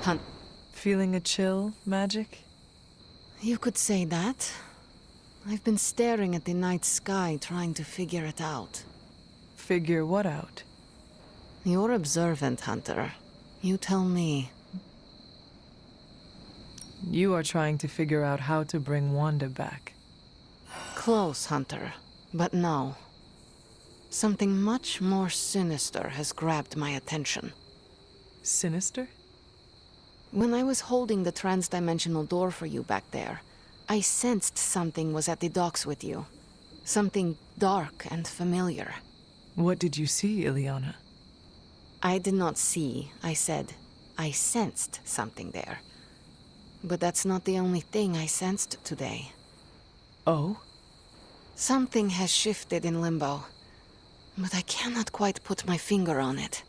Hunt. Feeling a chill, Magic? You could say that. I've been staring at the night sky trying to figure it out. Figure what out? You're observant, Hunter. You tell me. You are trying to figure out how to bring Wanda back. Close, Hunter. But no. Something much more sinister has grabbed my attention. Sinister? When I was holding the transdimensional door for you back there, I sensed something was at the docks with you. Something dark and familiar. What did you see, Ileana? I did not see, I said. I sensed something there. But that's not the only thing I sensed today. Oh? Something has shifted in Limbo, but I cannot quite put my finger on it.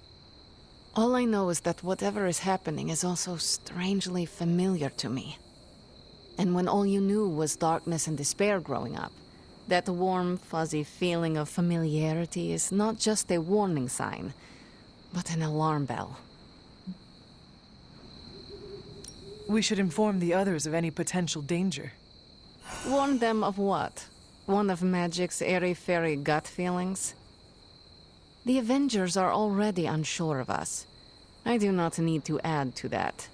All I know is that whatever is happening is also strangely familiar to me. And when all you knew was darkness and despair growing up, that warm, fuzzy feeling of familiarity is not just a warning sign, but an alarm bell. We should inform the others of any potential danger. Warn them of what? One of Magic's airy-fairy gut feelings? The Avengers are already unsure of us. I do not need to add to that.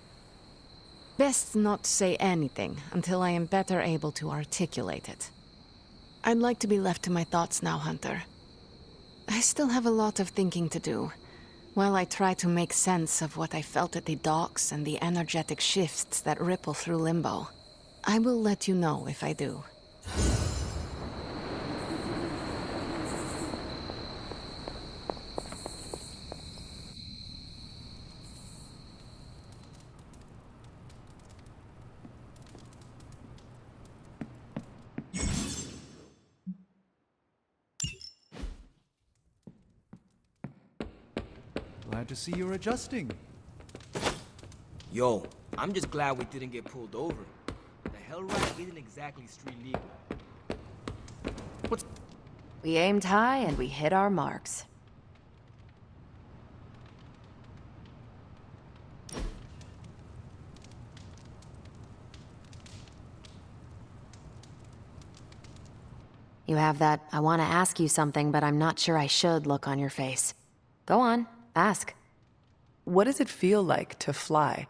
Best not say anything until I am better able to articulate it. I'd like to be left to my thoughts now, Hunter. I still have a lot of thinking to do, while I try to make sense of what I felt at the docks and the energetic shifts that ripple through Limbo. I will let you know if I do. Glad to see you're adjusting. Yo, I'm just glad we didn't get pulled over. The hell ride isn't exactly street legal. We aimed high and we hit our marks. You have that I want to ask you something, but I'm not sure I should look on your face. Go on, ask. What does it feel like to fly?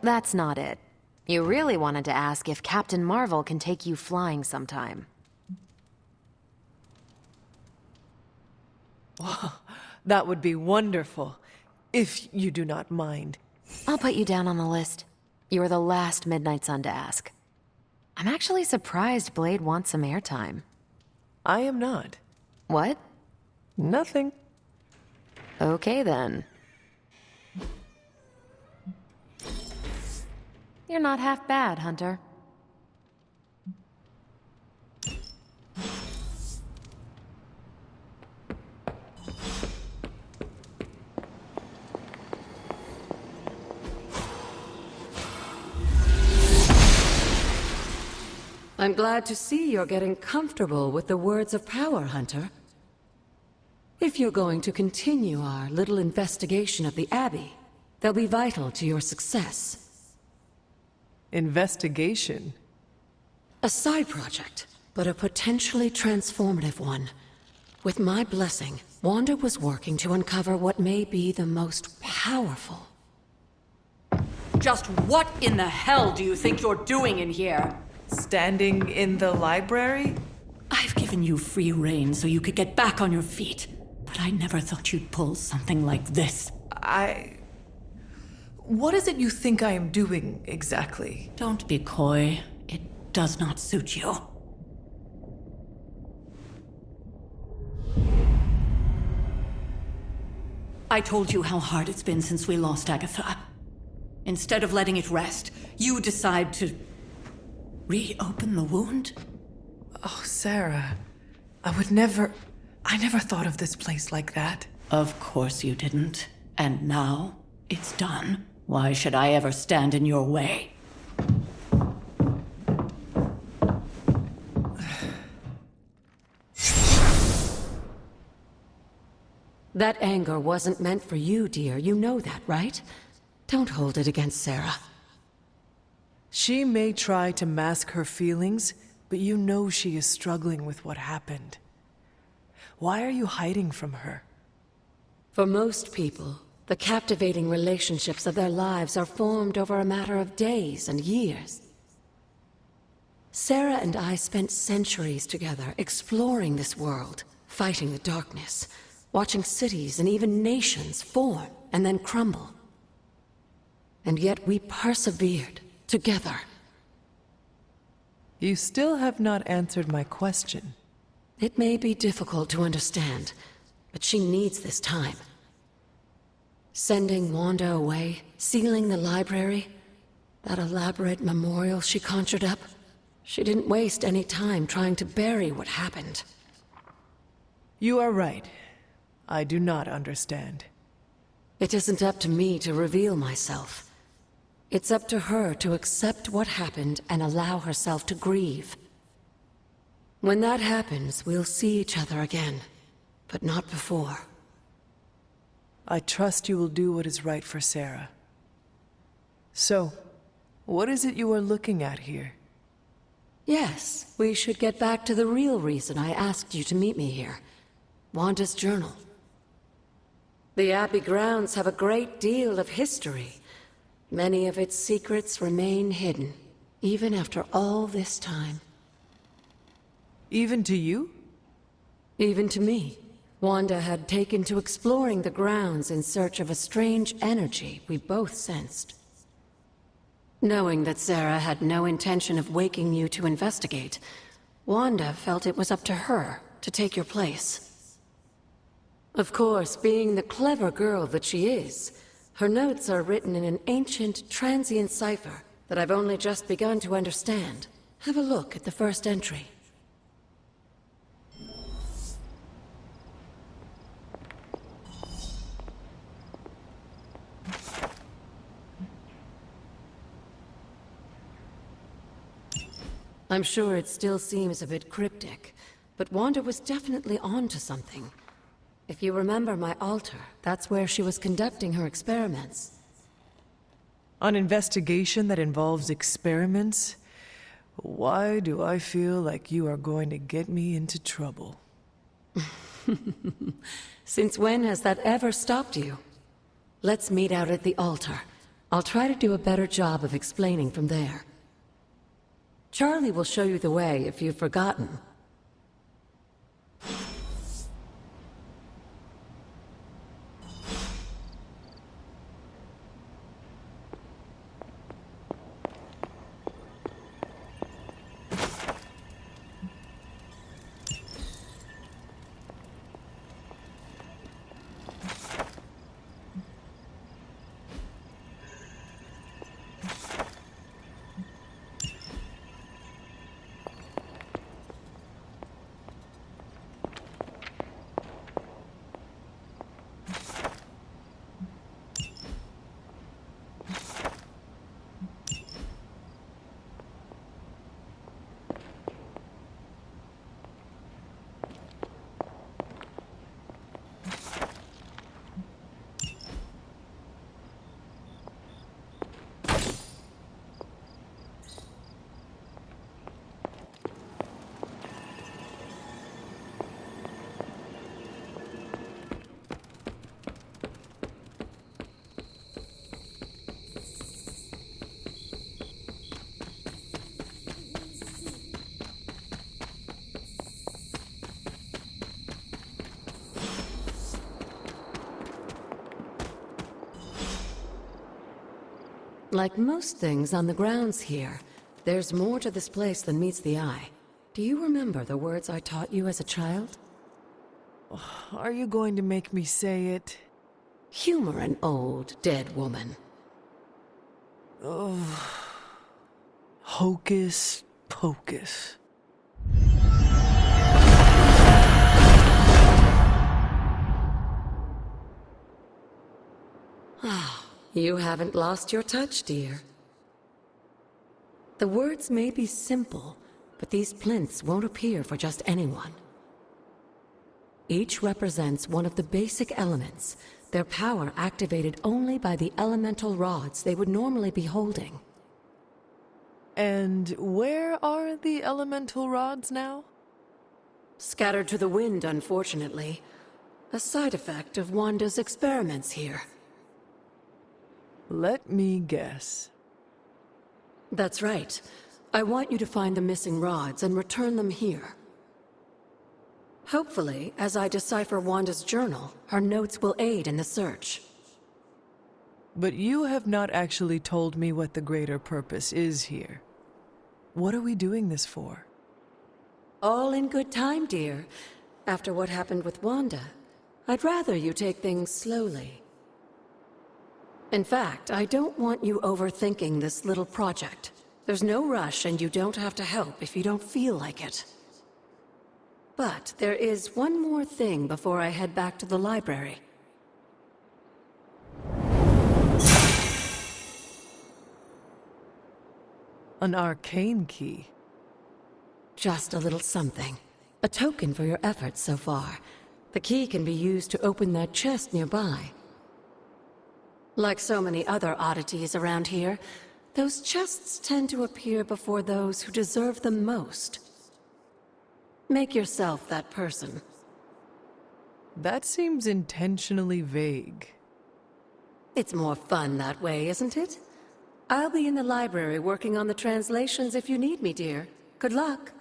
That's not it. You really wanted to ask if Captain Marvel can take you flying sometime. That would be wonderful, if you do not mind. I'll put you down on the list. You were the last Midnight Sun to ask. I'm actually surprised Blade wants some airtime. I am not. What? Nothing. Okay then. You're not half bad, Hunter. I'm glad to see you're getting comfortable with the words of power, Hunter. If you're going to continue our little investigation of the Abbey, they'll be vital to your success. Investigation? A side project, but a potentially transformative one. With my blessing, Wanda was working to uncover what may be the most powerful. Just what in the hell do you think you're doing in here? Standing in the library? I've given you free rein so you could get back on your feet, but I never thought you'd pull something like this. What is it you think I am doing, exactly? Don't be coy. It does not suit you. I told you how hard it's been since we lost Agatha. Instead of letting it rest, you decide to reopen the wound? Oh, Sarah. I never thought of this place like that. Of course you didn't. And now, it's done. Why should I ever stand in your way? That anger wasn't meant for you, dear. You know that, right? Don't hold it against Sarah. She may try to mask her feelings, but you know she is struggling with what happened. Why are you hiding from her? For most people, the captivating relationships of their lives are formed over a matter of days and years. Sarah and I spent centuries together exploring this world, fighting the darkness, watching cities and even nations form and then crumble. And yet we persevered, together. You still have not answered my question. It may be difficult to understand, but she needs this time. Sending Wanda away, sealing the library, that elaborate memorial she conjured up, she didn't waste any time trying to bury what happened. You are right. I do not understand. It isn't up to me to reveal myself. It's up to her to accept what happened and allow herself to grieve. When that happens, we'll see each other again, but not before. I trust you will do what is right for Sarah. So, what is it you are looking at here? Yes, we should get back to the real reason I asked you to meet me here. Wanda's journal. The Abbey grounds have a great deal of history. Many of its secrets remain hidden, even after all this time. Even to you? Even to me. Wanda had taken to exploring the grounds in search of a strange energy we both sensed. Knowing that Sarah had no intention of waking you to investigate, Wanda felt it was up to her to take your place. Of course, being the clever girl that she is, her notes are written in an ancient, transient cipher that I've only just begun to understand. Have a look at the first entry. I'm sure it still seems a bit cryptic, but Wanda was definitely onto something. If you remember my altar, that's where she was conducting her experiments. An investigation that involves experiments? Why do I feel like you are going to get me into trouble? Since when has that ever stopped you? Let's meet out at the altar. I'll try to do a better job of explaining from there. Charlie will show you the way if you've forgotten. Like most things on the grounds here, there's more to this place than meets the eye. Do you remember the words I taught you as a child? Are you going to make me say it? Humor an old, dead woman. Hocus pocus. You haven't lost your touch, dear. The words may be simple, but these plinths won't appear for just anyone. Each represents one of the basic elements their power activated only by the elemental rods they would normally be holding. And where are the elemental rods now? Scattered to the wind, unfortunately. A side effect of Wanda's experiments here. Let me guess. That's right. I want you to find the missing rods and return them here. Hopefully, as I decipher Wanda's journal, her notes will aid in the search. But you have not actually told me what the greater purpose is here. What are we doing this for? All in good time, dear. After what happened with Wanda, I'd rather you take things slowly. In fact, I don't want you overthinking this little project. There's no rush, and you don't have to help if you don't feel like it. But there is one more thing before I head back to the library. An arcane key. Just a little something. A token for your efforts so far. The key can be used to open that chest nearby. Like so many other oddities around here, those chests tend to appear before those who deserve them most. Make yourself that person. That seems intentionally vague. It's more fun that way, isn't it? I'll be in the library working on the translations if you need me, dear. Good luck.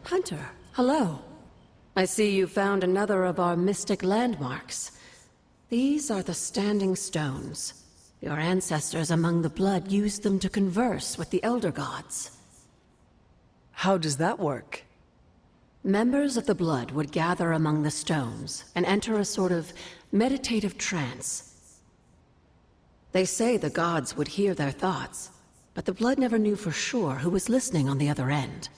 Hunter, hello. I see you found another of our mystic landmarks. These are the Standing Stones. Your ancestors among the blood used them to converse with the Elder Gods. How does that work? Members of the blood would gather among the stones and enter a sort of meditative trance. They say the gods would hear their thoughts, but the blood never knew for sure who was listening on the other end.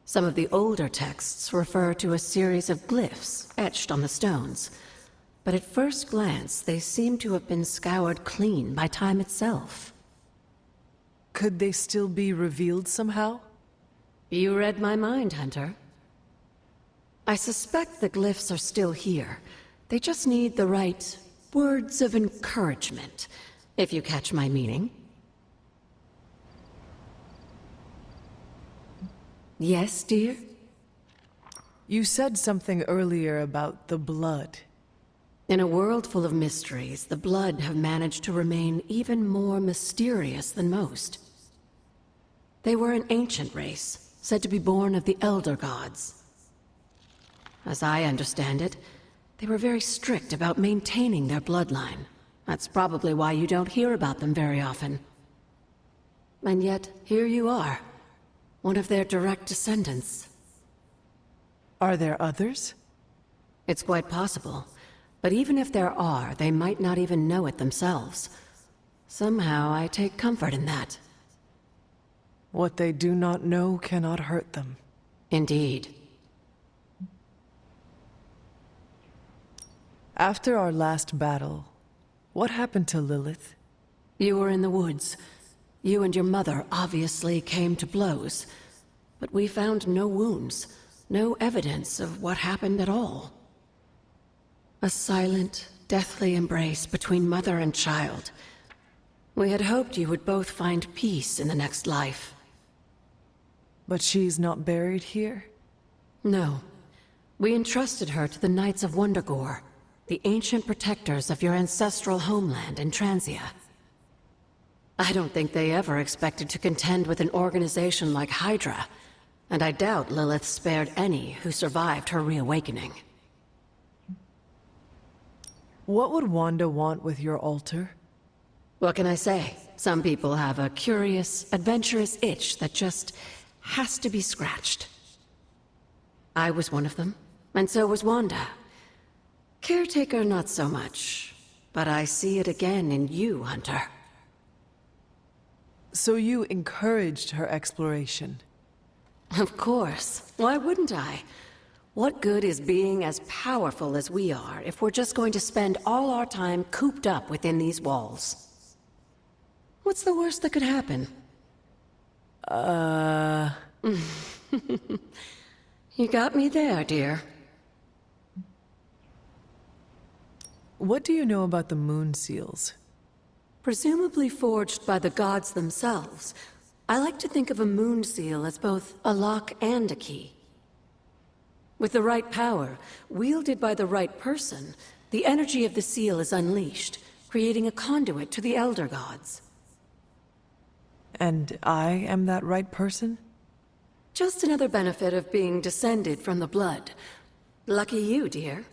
Some of the older texts refer to a series of glyphs etched on the stones, but at first glance they seem to have been scoured clean by time itself. Could they still be revealed somehow? You read my mind, Hunter. I suspect the glyphs are still here. They just need the right words of encouragement, if you catch my meaning. Yes, dear? You said something earlier about the blood. In a world full of mysteries, the blood have managed to remain even more mysterious than most. They were an ancient race, said to be born of the Elder Gods. As I understand it, they were very strict about maintaining their bloodline. That's probably why you don't hear about them very often. And yet, here you are. One of their direct descendants. Are there others? It's quite possible. But even if there are, they might not even know it themselves. Somehow, I take comfort in that. What they do not know cannot hurt them. Indeed. After our last battle, what happened to Lilith? You were in the woods. You and your mother obviously came to blows, but we found no wounds, no evidence of what happened at all. A silent, deathly embrace between mother and child. We had hoped you would both find peace in the next life. But she's not buried here? No. We entrusted her to the Knights of Wundagore. the ancient protectors of your ancestral homeland in Transia. I don't think they ever expected to contend with an organization like Hydra, and I doubt Lilith spared any who survived her reawakening. What would Wanda want with your altar? What can I say? Some people have a curious, adventurous itch that just has to be scratched. I was one of them, and so was Wanda. Caretaker, not so much, but I see it again in you, Hunter. So you encouraged her exploration? Of course. Why wouldn't I? What good is being as powerful as we are if we're just going to spend all our time cooped up within these walls? What's the worst that could happen? You got me there, dear. What do you know about the moon seals? Presumably forged by the gods themselves, I like to think of a moon seal as both a lock and a key. With the right power, wielded by the right person, the energy of the seal is unleashed, creating a conduit to the Elder Gods. And I am that right person? Just another benefit of being descended from the blood. Lucky you, dear.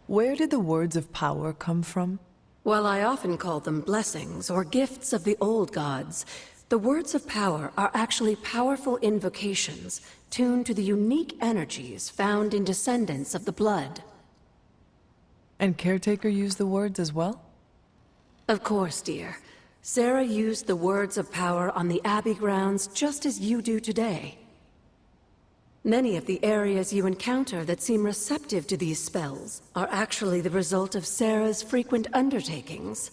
Where did the words of power come from? While I often call them blessings or gifts of the old gods, the words of power are actually powerful invocations tuned to the unique energies found in descendants of the blood. And Caretaker used the words as well? Of course, dear. Sarah used the words of power on the Abbey grounds just as you do today. Many of the areas you encounter that seem receptive to these spells are actually the result of Sarah's frequent undertakings.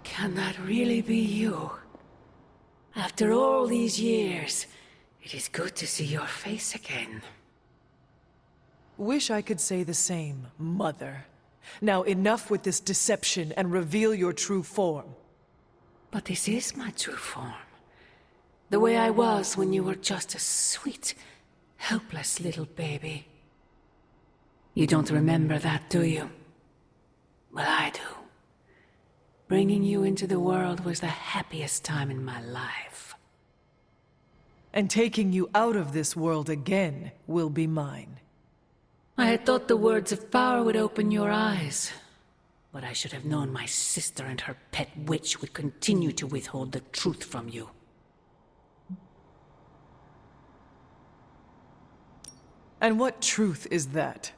Can that really be you? After all these years, it is good to see your face again. Wish I could say the same, Mother. Now enough with this deception and reveal your true form. But this is my true form. The way I was when you were just a sweet, helpless little baby. You don't remember that, do you? Well, I do. Bringing you into the world was the happiest time in my life. And taking you out of this world again will be mine. I had thought the words of power would open your eyes. But I should have known my sister and her pet witch would continue to withhold the truth from you. And what truth is that?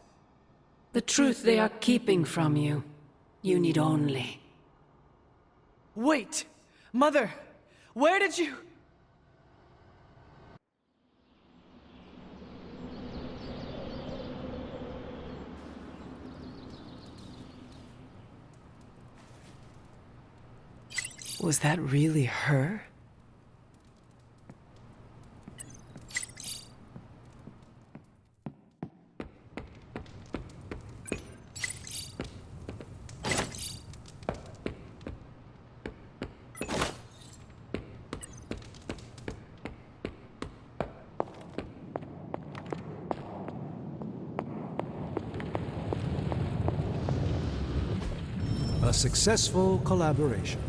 The truth they are keeping from you. You need only. Wait! Mother! Where did you... Was that really her? A successful collaboration.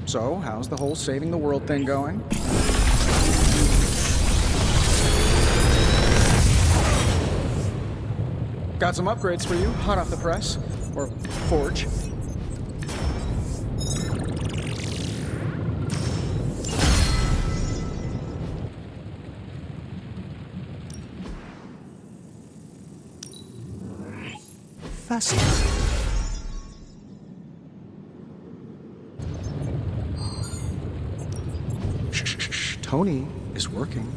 So, how's the whole saving the world thing going? Got some upgrades for you, hot off the press. Or forge. Fascinating. Shh. Tony is working.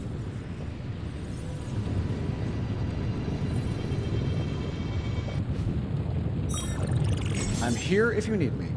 I'm here if you need me.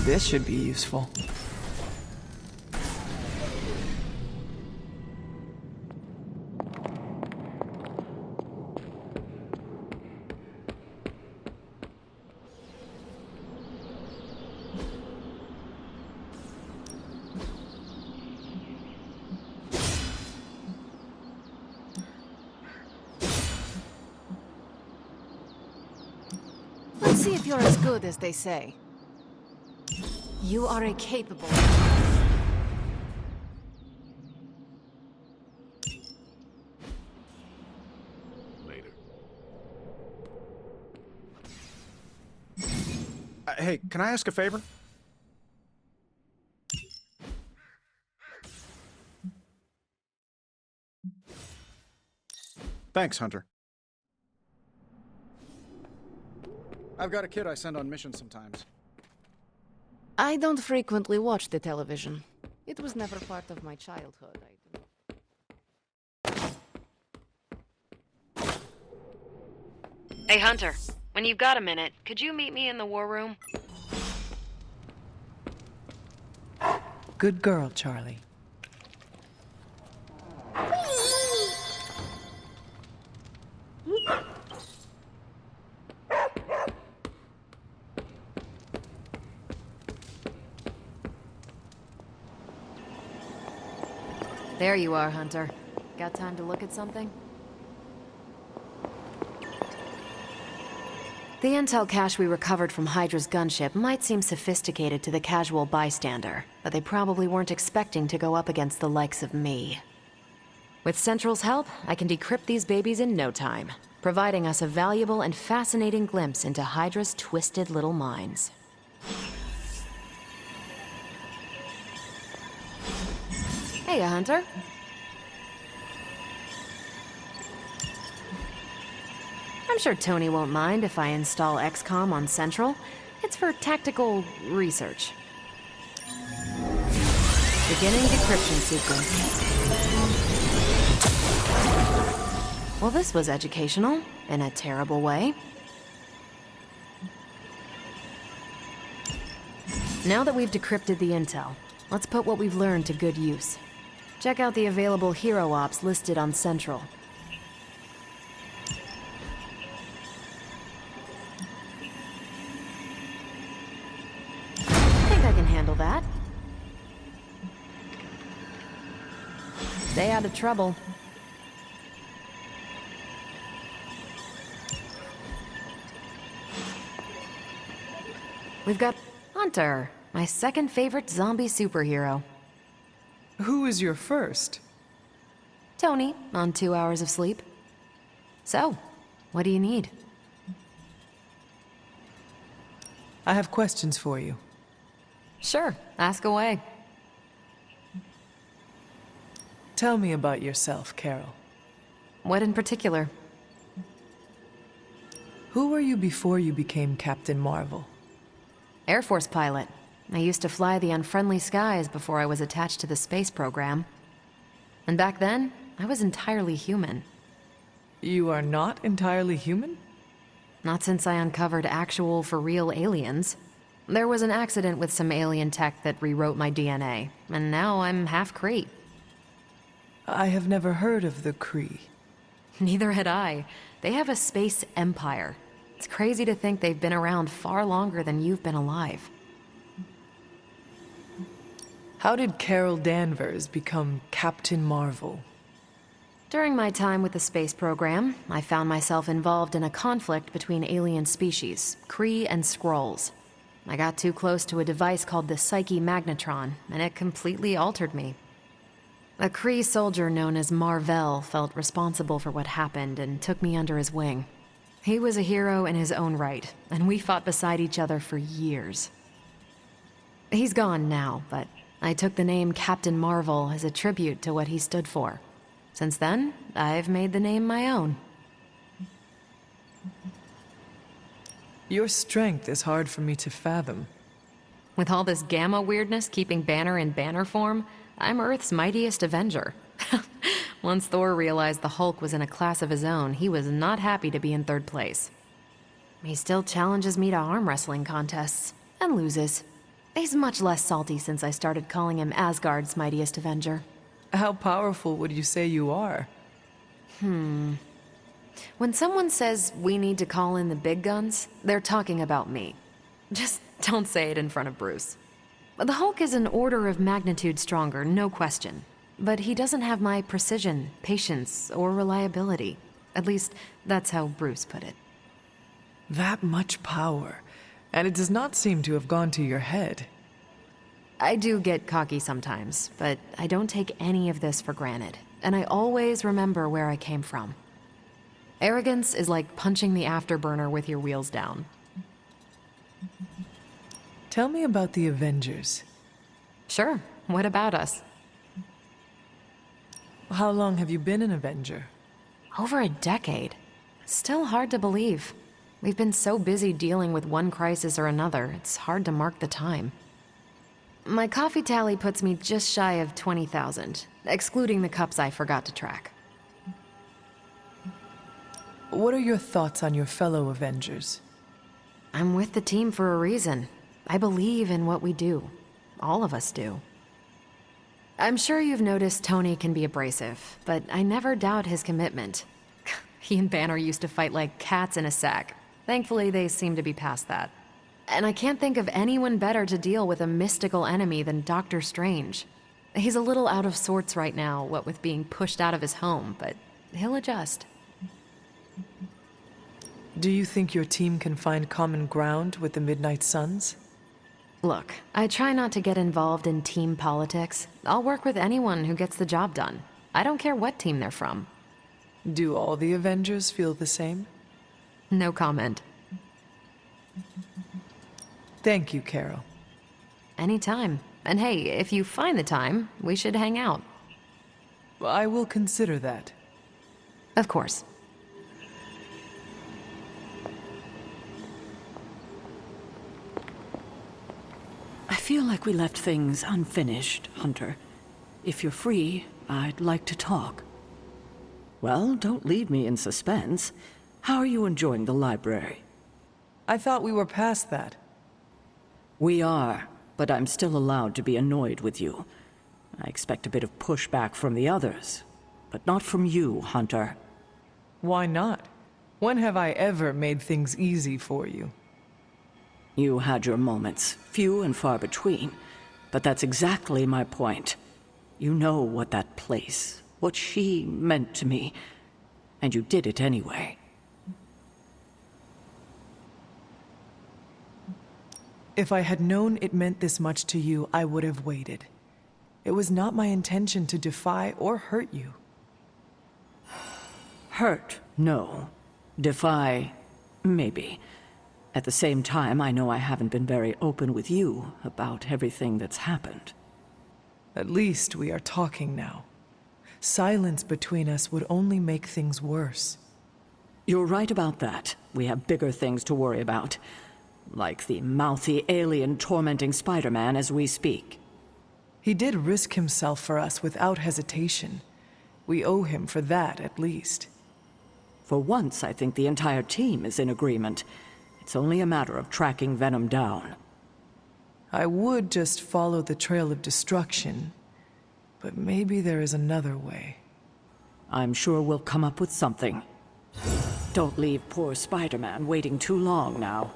This should be useful. Let's see if you're as good as they say. You are a capable... Later. Hey, can I ask a favor? Thanks, Hunter. I've got a kid I send on missions sometimes. I don't frequently watch the television. It was never part of my childhood. Hey, Hunter. When you've got a minute, could you meet me in the war room? Good girl, Charlie. There you are, Hunter. Got time to look at something? The intel cache we recovered from Hydra's gunship might seem sophisticated to the casual bystander, but they probably weren't expecting to go up against the likes of me. With Central's help, I can decrypt these babies in no time, providing us a valuable and fascinating glimpse into Hydra's twisted little minds. Hey, Hunter. I'm sure Tony won't mind if I install XCOM on Central. It's for tactical research. Beginning decryption sequence. Well, this was educational, in a terrible way. Now that we've decrypted the intel, let's put what we've learned to good use. Check out the available hero ops listed on Central. I think I can handle that. Stay out of trouble. We've got Hunter, my second favorite zombie superhero. Who is your first? Tony, on 2 hours of sleep. So, what do you need? I have questions for you. Sure, ask away. Tell me about yourself, Carol. What in particular? Who were you before you became Captain Marvel? Air Force pilot. I used to fly the unfriendly skies before I was attached to the space program. And back then, I was entirely human. You are not entirely human? Not since I uncovered actual, for real aliens. There was an accident with some alien tech that rewrote my DNA, and now I'm half Kree. I have never heard of the Kree. Neither had I. They have a space empire. It's crazy to think they've been around far longer than you've been alive. How did Carol Danvers become Captain Marvel? During my time with the space program, I found myself involved in a conflict between alien species, Kree and Skrulls. I got too close to a device called the Psyche Magnetron, and it completely altered me. A Kree soldier known as Marvell felt responsible for what happened and took me under his wing. He was a hero in his own right, and we fought beside each other for years. He's gone now, but I took the name Captain Marvel as a tribute to what he stood for. Since then, I've made the name my own. Your strength is hard for me to fathom. With all this gamma weirdness keeping Banner in banner form, I'm Earth's mightiest Avenger. Once Thor realized the Hulk was in a class of his own, he was not happy to be in third place. He still challenges me to arm wrestling contests, and loses. He's much less salty since I started calling him Asgard's mightiest Avenger. How powerful would you say you are? When someone says we need to call in the big guns, they're talking about me. Just don't say it in front of Bruce. The Hulk is an order of magnitude stronger, no question. But he doesn't have my precision, patience, or reliability. At least, that's how Bruce put it. That much power, and it does not seem to have gone to your head. I do get cocky sometimes, but I don't take any of this for granted, and I always remember where I came from. Arrogance is like punching the afterburner with your wheels down. Tell me about the Avengers. Sure, what about us? How long have you been an Avenger? Over a decade. Still hard to believe. We've been so busy dealing with one crisis or another, it's hard to mark the time. My coffee tally puts me just shy of 20,000, excluding the cups I forgot to track. What are your thoughts on your fellow Avengers? I'm with the team for a reason. I believe in what we do. All of us do. I'm sure you've noticed Tony can be abrasive, but I never doubt his commitment. He and Banner used to fight like cats in a sack. Thankfully, they seem to be past that. And I can't think of anyone better to deal with a mystical enemy than Doctor Strange. He's a little out of sorts right now, what with being pushed out of his home, but he'll adjust. Do you think your team can find common ground with the Midnight Suns? Look, I try not to get involved in team politics. I'll work with anyone who gets the job done. I don't care what team they're from. Do all the Avengers feel the same? No comment. Thank you, Carol. Anytime. And hey, if you find the time, we should hang out. I will consider that. Of course. I feel like we left things unfinished, Hunter. If you're free, I'd like to talk. Well, don't leave me in suspense. How are you enjoying the library? I thought we were past that. We are, but I'm still allowed to be annoyed with you. I expect a bit of pushback from the others, but not from you, Hunter. Why not? When have I ever made things easy for you? You had your moments, few and far between, but that's exactly my point. You know what that place, what she meant to me, and you did it anyway. If I had known it meant this much to you, I would have waited. It was not my intention to defy or hurt you. Hurt, no. Defy, maybe. At the same time, I know I haven't been very open with you about everything that's happened. At least we are talking now. Silence between us would only make things worse. You're right about that. We have bigger things to worry about. Like the mouthy alien tormenting Spider-Man as we speak. He did risk himself for us without hesitation. We owe him for that, at least. For once, I think the entire team is in agreement. It's only a matter of tracking Venom down. I would just follow the trail of destruction, but maybe there is another way. I'm sure we'll come up with something. Don't leave poor Spider-Man waiting too long now.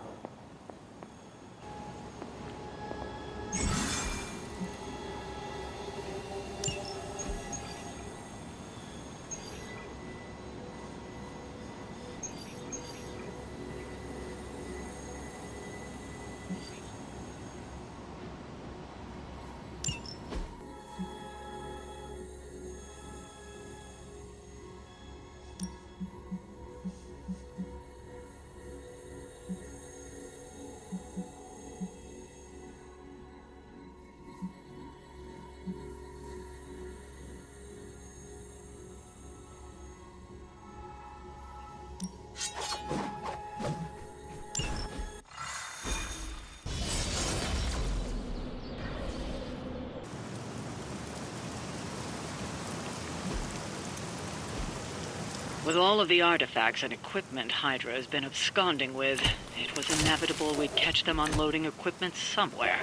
With all of the artifacts and equipment Hydra has been absconding with, it was inevitable we'd catch them unloading equipment somewhere.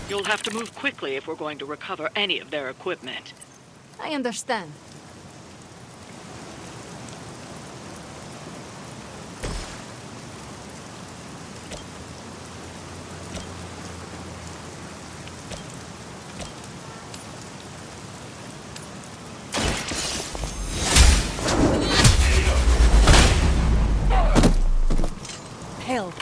You'll have to move quickly if we're going to recover any of their equipment. I understand. Hell.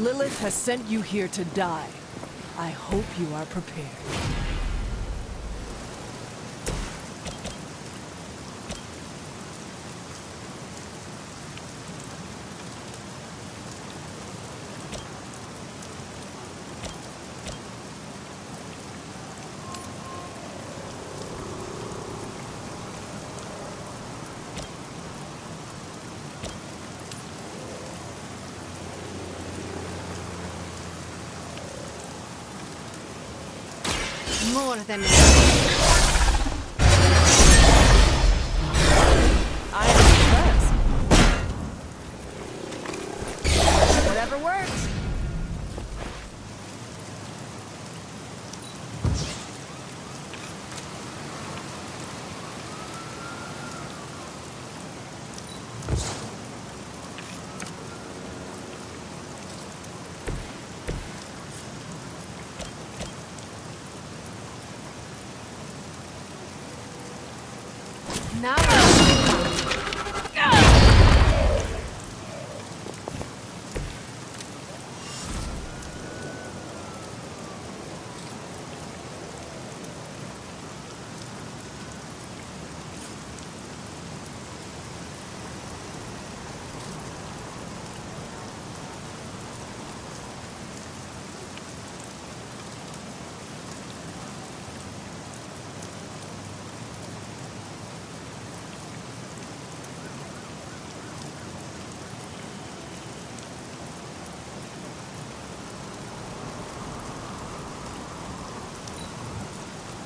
Lilith has sent you here to die. I hope you are prepared. More than I am impressed. Whatever works. now.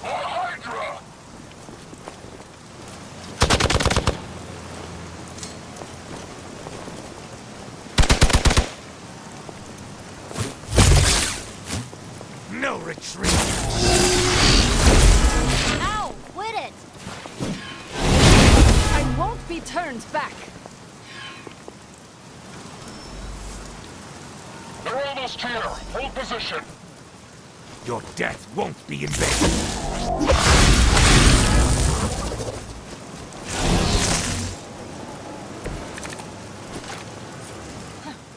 Hydra! No retreat! Ow! Quit it! I won't be turned back! They're almost here! Hold position! Your death won't be in vain!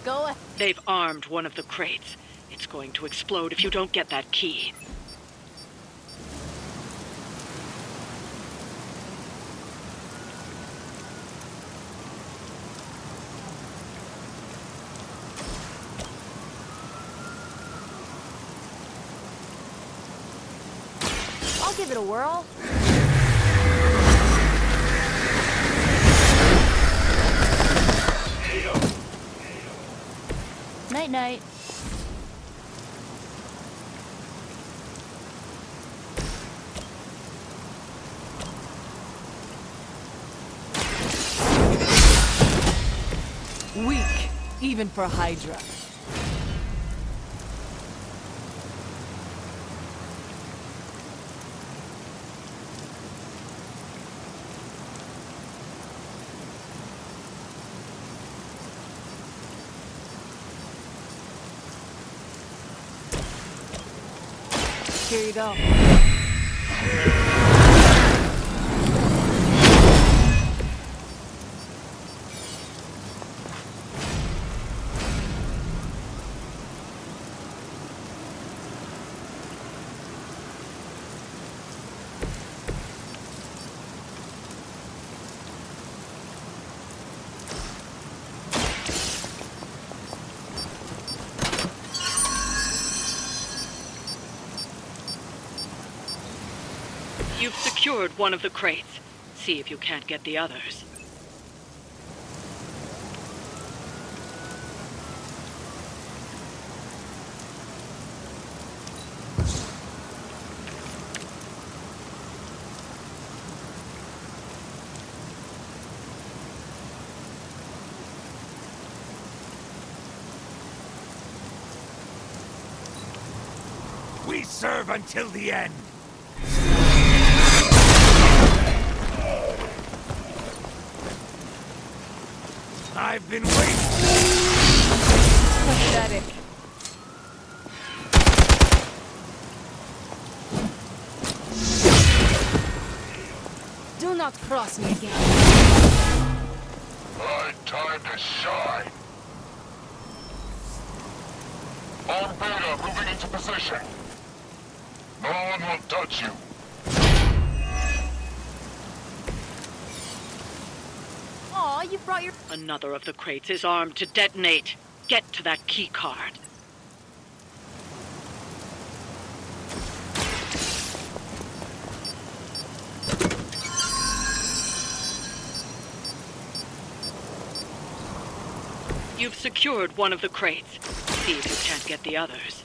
Go ahead. They've armed one of the crates. It's going to explode if you don't get that key. give it a whirl? Night-night. Weak, even for Hydra. Here you go. You've secured one of the crates. See if you can't get the others. We serve until the end. I've been waiting. Pathetic. Do not cross me again. Time to shine. On Beta, moving into position. No one will touch you. Aw, you brought your... Another of the crates is armed to detonate. Get to that key card. You've secured one of the crates. See if you can't get the others.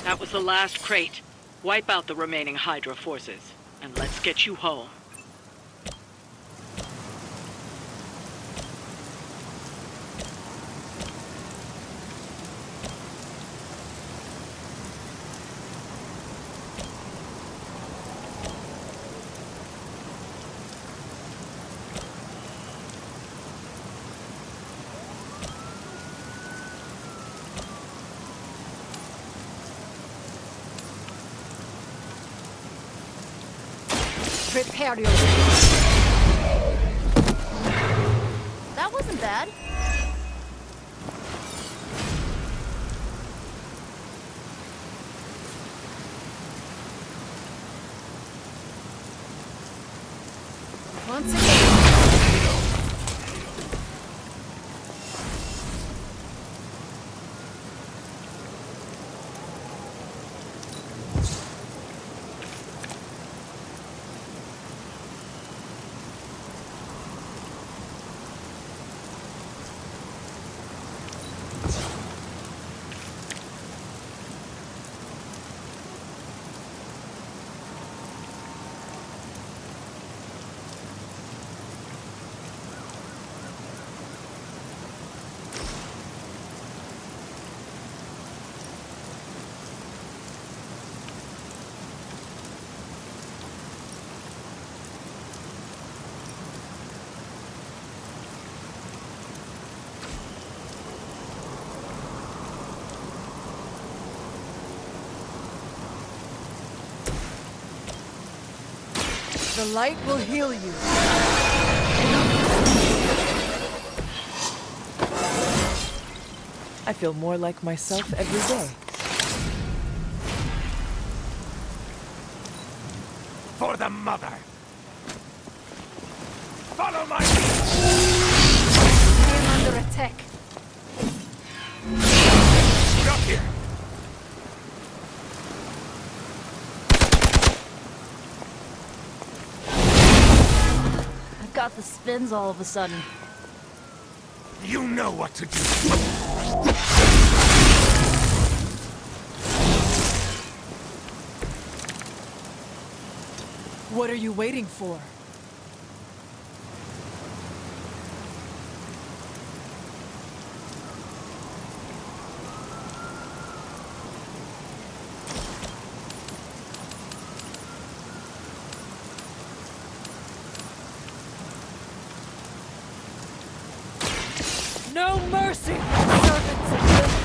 That was the last crate. Wipe out the remaining Hydra forces, and let's get you home. Prepare yourself. That wasn't bad. Once again. The light will heal you. I feel more like myself every day. For the mother. Follow my lead. I am under tech. Stuck here! I've got the spins all of a sudden. You know what to do. What are you waiting for? No mercy, servants of Lilith!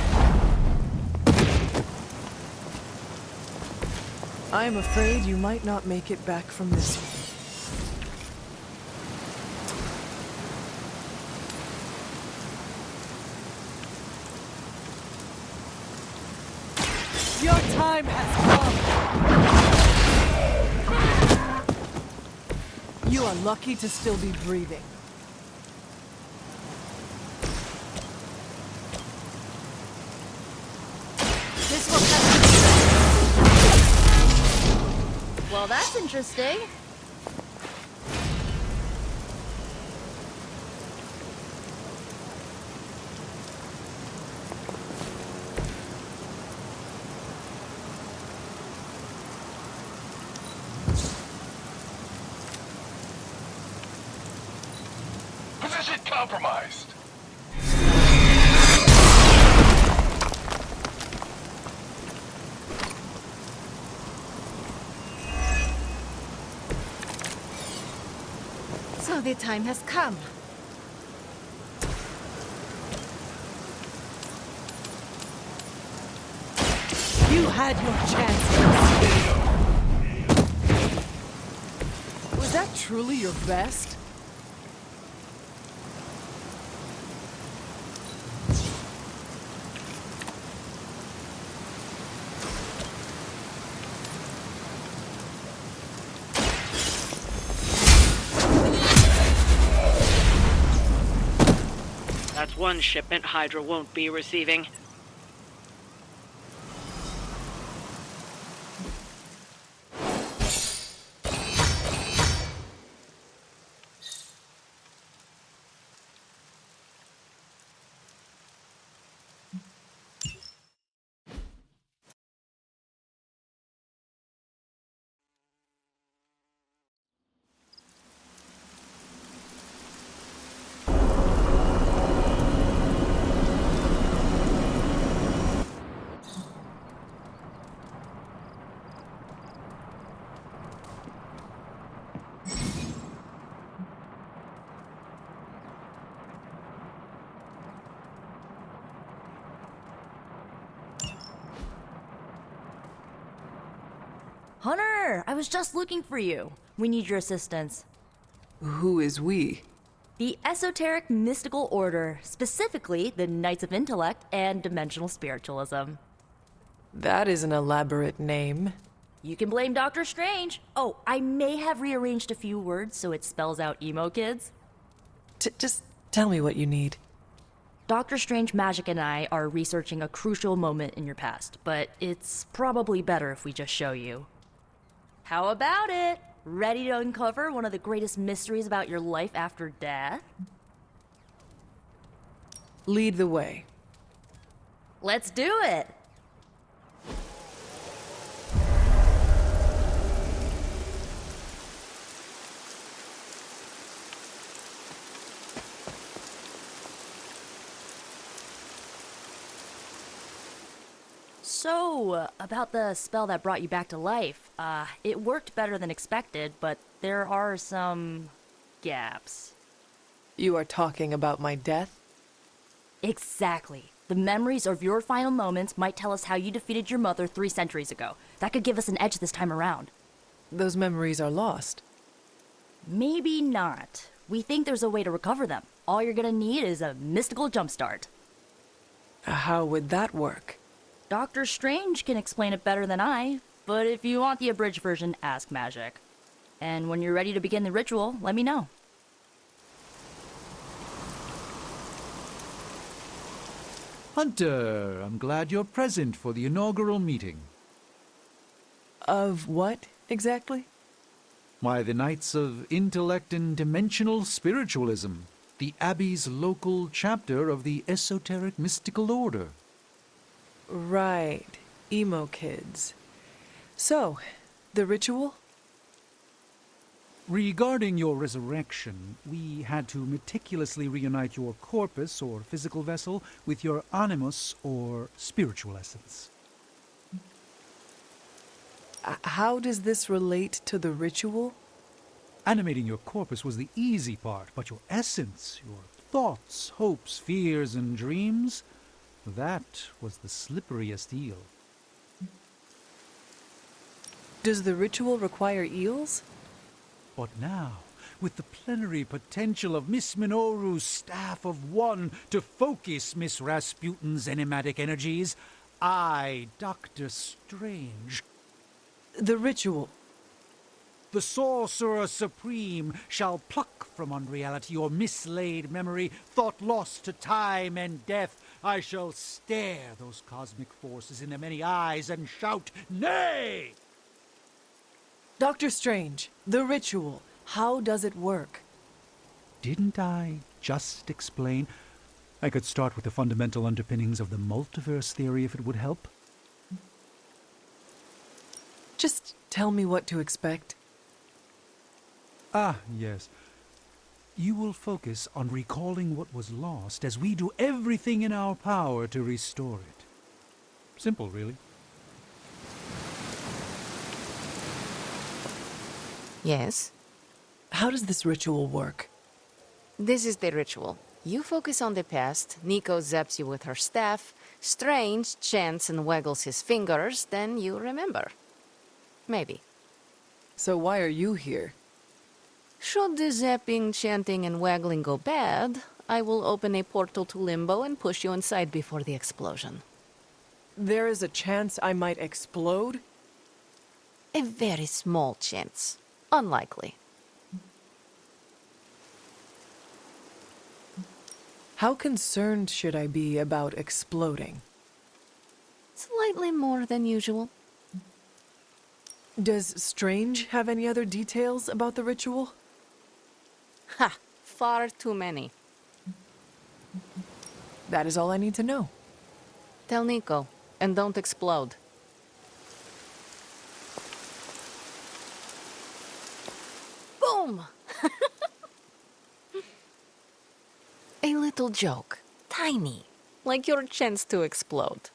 I'm afraid you might not make it back from this one. Your time has come! You are lucky to still be breathing. This will cut. Well, that's interesting. Position compromised. So the time has come. You had your chance. Was that truly your best? That's one shipment Hydra won't be receiving. Hunter, I was just looking for you. We need your assistance. Who is we? The Esoteric Mystical Order, specifically the Knights of Intellect and Dimensional Spiritualism. That is an elaborate name. You can blame Doctor Strange. Oh, I may have rearranged a few words so it spells out emo kids. Just tell me what you need. Doctor Strange Magic and I are researching a crucial moment in your past, but it's probably better if we just show you. How about it? Ready to uncover one of the greatest mysteries about your life after death? Lead the way. Let's do it! So, about the spell that brought you back to life, it worked better than expected, but there are some gaps. You are talking about my death? Exactly. The memories of your final moments might tell us how you defeated your mother 3 centuries ago. That could give us an edge this time around. Those memories are lost. Maybe not. We think there's a way to recover them. All you're gonna need is a mystical jumpstart. How would that work? Doctor Strange can explain it better than I, but if you want the abridged version, ask Magic. And when you're ready to begin the ritual, let me know. Hunter, I'm glad you're present for the inaugural meeting. Of what, exactly? Why, the Knights of Intellect and Dimensional Spiritualism, the Abbey's local chapter of the Esoteric Mystical Order. Right. Emo kids. So, the ritual? Regarding your resurrection, we had to meticulously reunite your corpus, or physical vessel, with your animus, or spiritual essence. How does this relate to the ritual? Animating your corpus was the easy part, but your essence, your thoughts, hopes, fears, and dreams, that was the slipperiest eel. Does the ritual require eels? But now, with the plenary potential of Miss Minoru's Staff of One to focus Miss Rasputin's enigmatic energies, I, Dr. Strange, the ritual. the Sorcerer Supreme, shall pluck from unreality your mislaid memory, thought lost to time and death. I shall stare those cosmic forces in their many eyes and shout, "Nay!" Dr. Strange, the ritual. How does it work? Didn't I just explain? I could start with the fundamental underpinnings of the multiverse theory if it would help. Just tell me what to expect. Ah, yes. You will focus on recalling what was lost as we do everything in our power to restore it. Simple, really. Yes? How does this ritual work? This is the ritual. You focus on the past, Nico zaps you with her staff, Strange chants and waggles his fingers, then you remember. Maybe. So why are you here? Should the zapping, chanting, and waggling go bad, I will open a portal to Limbo and push you inside before the explosion. There is a chance I might explode? A very small chance. Unlikely. How concerned should I be about exploding? Slightly more than usual. Does Strange have any other details about the ritual? Ha! Far too many. That is all I need to know. Tell Nico, and don't explode. Boom! A little joke. Tiny. Like your chance to explode.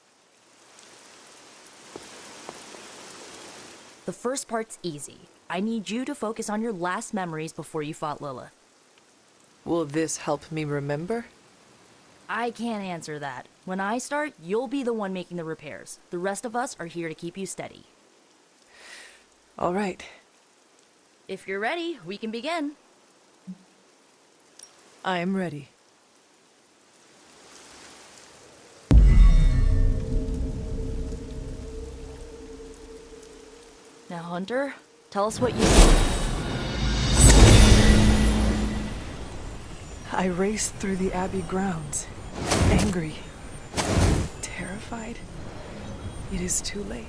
The first part's easy. I need you to focus on your last memories before you fought Lilith. Will this help me remember? I can't answer that. When I start, you'll be the one making the repairs. The rest of us are here to keep you steady. All right. If you're ready, we can begin. I am ready. Now, Hunter, tell us what you see. I raced through the Abbey grounds, angry, terrified. It is too late.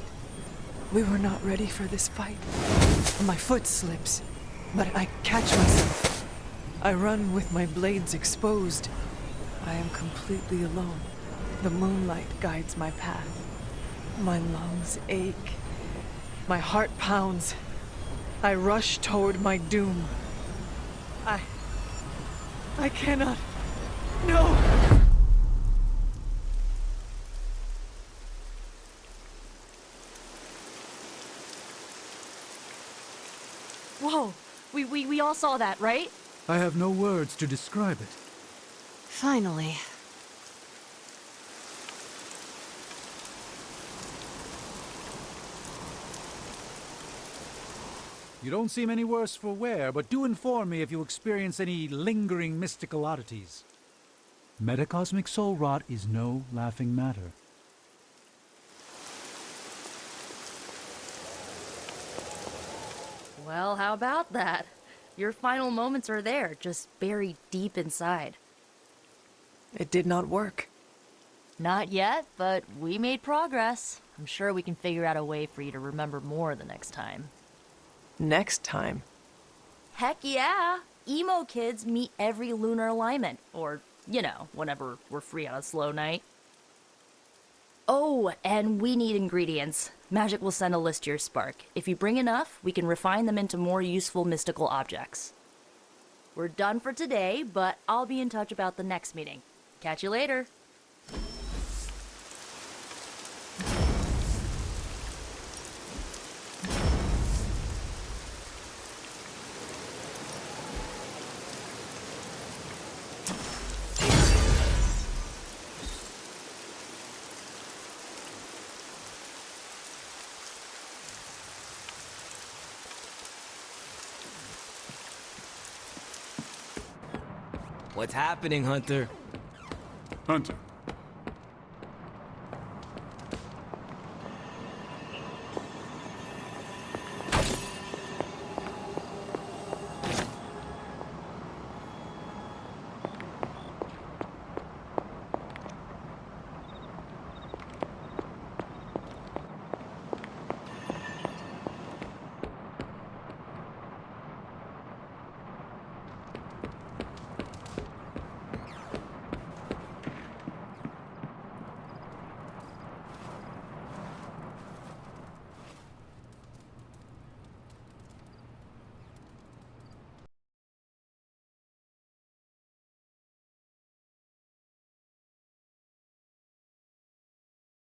We were not ready for this fight. My foot slips, but I catch myself. I run with my blades exposed. I am completely alone. The moonlight guides my path. My lungs ache. My heart pounds. I rush toward my doom. I cannot. No! Whoa! We all saw that, right? I have no words to describe it. Finally. You don't seem any worse for wear, but do inform me if you experience any lingering mystical oddities. Metacosmic soul rot is no laughing matter. Well, how about that? Your final moments are there, just buried deep inside. It did not work. Not yet, but we made progress. I'm sure we can figure out a way for you to remember more the next time. Next time? Heck yeah! Emo kids meet every lunar alignment, or, you know, whenever we're free on a slow night. Oh, and we need ingredients. Magic will send a list to your spark. If you bring enough, we can refine them into more useful mystical objects. We're done for today, but I'll be in touch about the next meeting. Catch you later. What's happening, Hunter? Hunter,